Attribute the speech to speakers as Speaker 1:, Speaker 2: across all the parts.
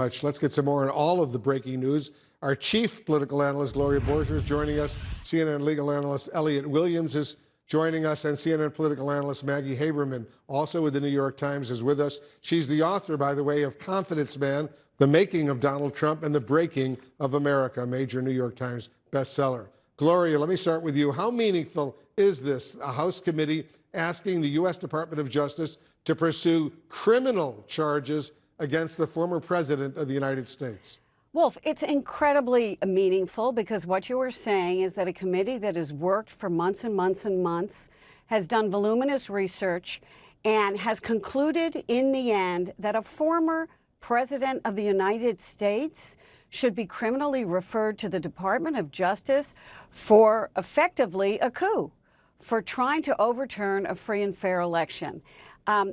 Speaker 1: Much. Let's get some more on all of the breaking news. Our chief political analyst, Gloria Borger, is joining us. CNN legal analyst Elliot Williams is joining us, and CNN political analyst Maggie Haberman, also with the New York Times, is with us. She's the author, by the way, of Confidence Man, The Making of Donald Trump and the Breaking of America, a major New York Times bestseller. Gloria, let me start with you. How meaningful is this, a House committee asking the U.S. Department of Justice to pursue criminal charges against the former president of the United States?
Speaker 2: Wolf, it's incredibly meaningful because what you were saying is that a committee that has worked for months and months and months, has done voluminous research, and has concluded in the end that a former president of the United States should be criminally referred to the Department of Justice for effectively a coup, for trying to overturn a free and fair election.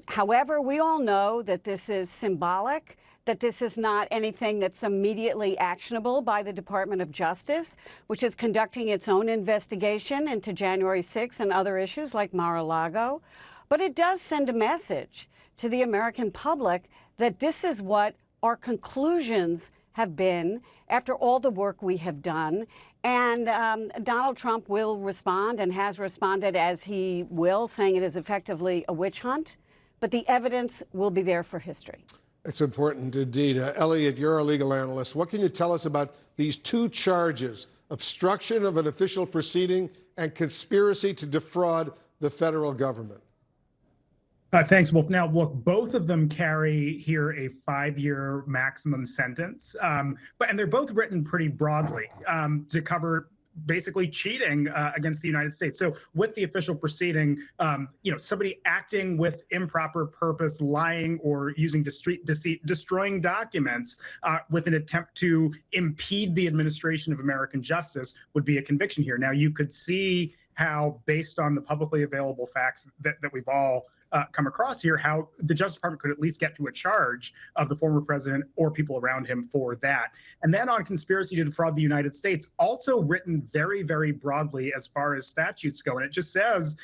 Speaker 2: However, we all know that this is symbolic, that this is not anything that's immediately actionable by the Department of Justice, which is conducting its own investigation into January 6th and other issues like Mar-a-Lago. But it does send a message to the American public that this is what our conclusions have been after all the work we have done. And Donald Trump will respond and has responded as he will, saying it is effectively a witch hunt. But the evidence will be there for history.
Speaker 1: It's important indeed. Elliot, you're a legal analyst. What can you tell us about these two charges, obstruction of an official proceeding and conspiracy to defraud the federal government?
Speaker 3: Thanks, Wolf. Now, look, both of them carry here a 5-year maximum sentence, and they're both written pretty broadly to cover basically cheating against the United States. So with the official proceeding, somebody acting with improper purpose, lying or using deceit, destroying documents with an attempt to impede the administration of American justice would be a conviction here. Now, you could see how, based on the publicly available facts that we've all come across here, how the Justice Department could at least get to a charge of the former president or people around him for that. And then on conspiracy to defraud the United States, also written very, very broadly as far as statutes go. And it just says,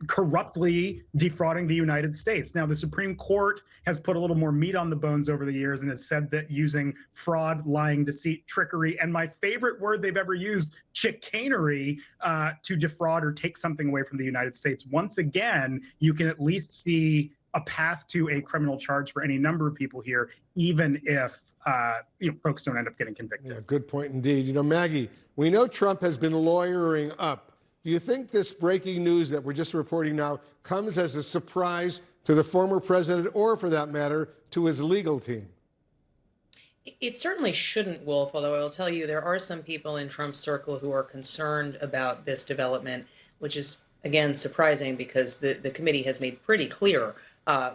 Speaker 3: corruptly defrauding the United States. Now, the Supreme Court has put a little more meat on the bones over the years and has said that using fraud, lying, deceit, trickery, and my favorite word they've ever used, chicanery, to defraud or take something away from the United States. Once again, you can at least see a path to a criminal charge for any number of people here, even if folks don't end up getting convicted.
Speaker 1: Yeah, good point indeed. Maggie, we know Trump has been lawyering up. Do you think this breaking news that we're just reporting now comes as a surprise to the former president, or for that matter, to his legal team?
Speaker 4: It certainly shouldn't, Wolf, although I will tell you there are some people in Trump's circle who are concerned about this development, which is, again, surprising because the committee has made pretty clear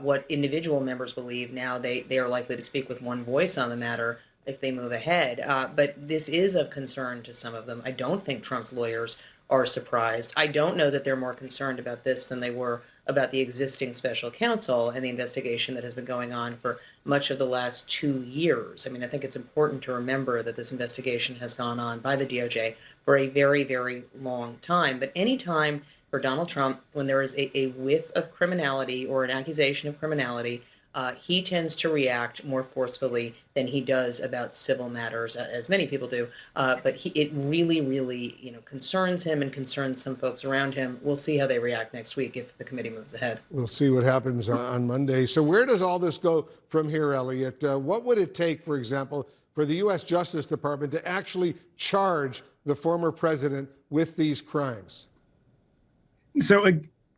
Speaker 4: what individual members believe. Now they are likely to speak with one voice on the matter if they move ahead. But this is of concern to some of them. I don't think Trump's lawyers are surprised. I don't know that they're more concerned about this than they were about the existing special counsel and the investigation that has been going on for much of the last 2 years. I mean, I think it's important to remember that this investigation has gone on by the DOJ for a very, very long time. But any time for Donald Trump, when there is a whiff of criminality or an accusation of criminality, he tends to react more forcefully than he does about civil matters, as many people do. But it really, really, concerns him and concerns some folks around him. We'll see how they react next week if the committee moves ahead.
Speaker 1: We'll see what happens on Monday. So where does all this go from here, Elliot? What would it take, for example, for the U.S. Justice Department to actually charge the former president with these crimes?
Speaker 3: So,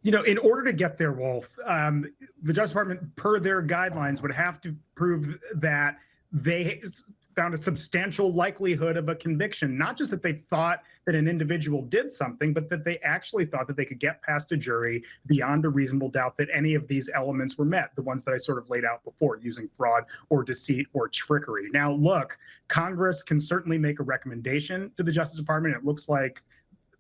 Speaker 3: in order to get there, Wolf, the Justice Department, per their guidelines, would have to prove that they found a substantial likelihood of a conviction. Not just that they thought that an individual did something, but that they actually thought that they could get past a jury beyond a reasonable doubt that any of these elements were met, the ones that I sort of laid out before, using fraud or deceit or trickery. Now, look, Congress can certainly make a recommendation to the Justice Department. It looks like,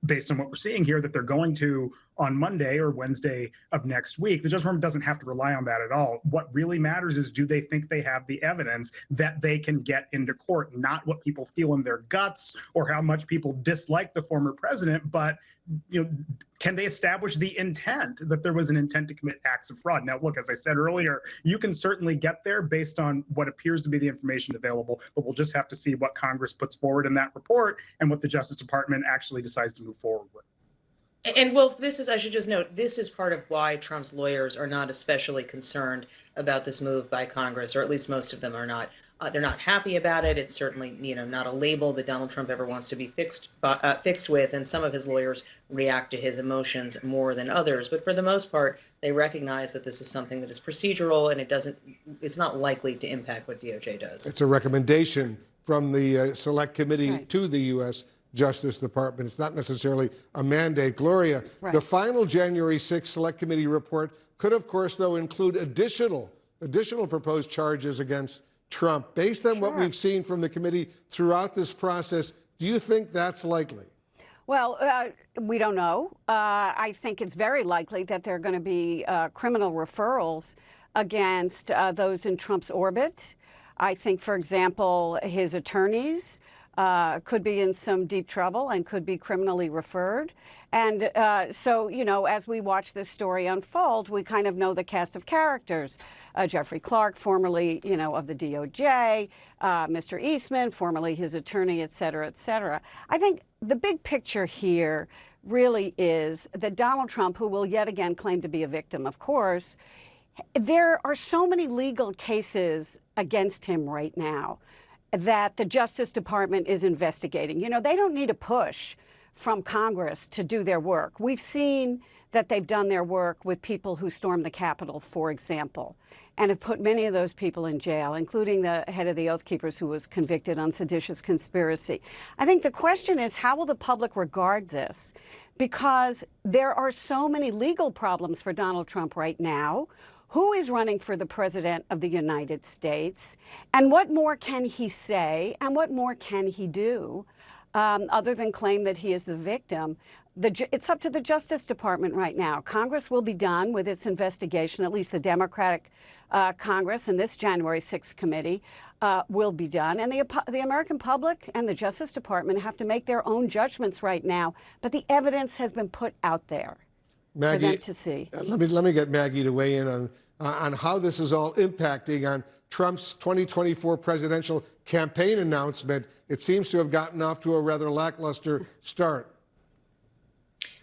Speaker 3: based on what we're seeing here, that they're going to on Monday or Wednesday of next week. The Justice Department doesn't have to rely on that at all. What really matters is, do they think they have the evidence that they can get into court, not what people feel in their guts or how much people dislike the former president, but can they establish the intent, that there was an intent to commit acts of fraud? Now, look, as I said earlier, you can certainly get there based on what appears to be the information available, but we'll just have to see what Congress puts forward in that report and what the Justice Department actually decides to move forward with.
Speaker 4: And Wolf, I should just note, this is part of why Trump's lawyers are not especially concerned about this move by Congress, or at least most of them are not. They're not happy about it. It's certainly, not a label that Donald Trump ever wants to be fixed with. And some of his lawyers react to his emotions more than others. But for the most part, they recognize that this is something that is procedural, and it's not likely to impact what DOJ does.
Speaker 1: It's a recommendation from the Select Committee to the U.S. Justice Department. It's not necessarily a mandate. Gloria, the final January 6th Select Committee report could, of course, though, include additional proposed charges against Trump. Based on what we've seen from the committee throughout this process, do you think that's likely?
Speaker 2: Well, we don't know. I think it's very likely that there are going to be criminal referrals against those in Trump's orbit. I think, for example, his attorneys could be in some deep trouble and could be criminally referred. And so, as we watch this story unfold, we kind of know the cast of characters. Jeffrey Clark, formerly, of the DOJ, Mr. Eastman, formerly his attorney, et cetera, et cetera. I think the big picture here really is that Donald Trump, who will yet again claim to be a victim, of course, there are so many legal cases against him right now that the Justice Department is investigating. They don't need a push from Congress to do their work. We've seen that they've done their work with people who stormed the Capitol, for example, and have put many of those people in jail, including the head of the Oath Keepers, who was convicted on seditious conspiracy. I think the question is, how will the public regard this? Because there are so many legal problems for Donald Trump right now. Who is running for the President of the United States? And what more can he say? And what more can he do other than claim that he is the victim? It's up to the Justice Department right now. Congress will be done with its investigation, at least the Democratic Congress and this January 6th committee will be done. And the American public and the Justice Department have to make their own judgments right now. But the evidence has been put out there for them to see.
Speaker 1: Let me get Maggie to weigh in on how this is all impacting on Trump's 2024 presidential campaign announcement. It seems to have gotten off to a rather lackluster start.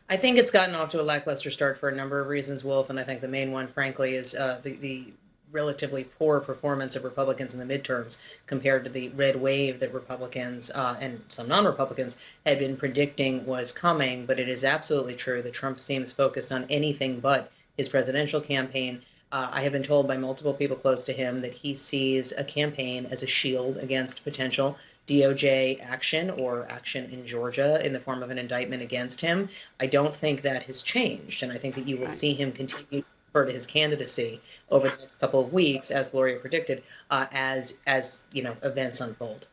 Speaker 4: I think it's gotten off to a lackluster start for a number of reasons, Wolf, and I think the main one, frankly, is the relatively poor performance of Republicans in the midterms compared to the red wave that Republicans and some non-Republicans had been predicting was coming. But it is absolutely true that Trump seems focused on anything but his presidential campaign. I have been told by multiple people close to him that he sees a campaign as a shield against potential DOJ action or action in Georgia in the form of an indictment against him. I don't think that has changed, and I think that you will see him continue to refer to his candidacy over the next couple of weeks, as Gloria predicted, as events unfold.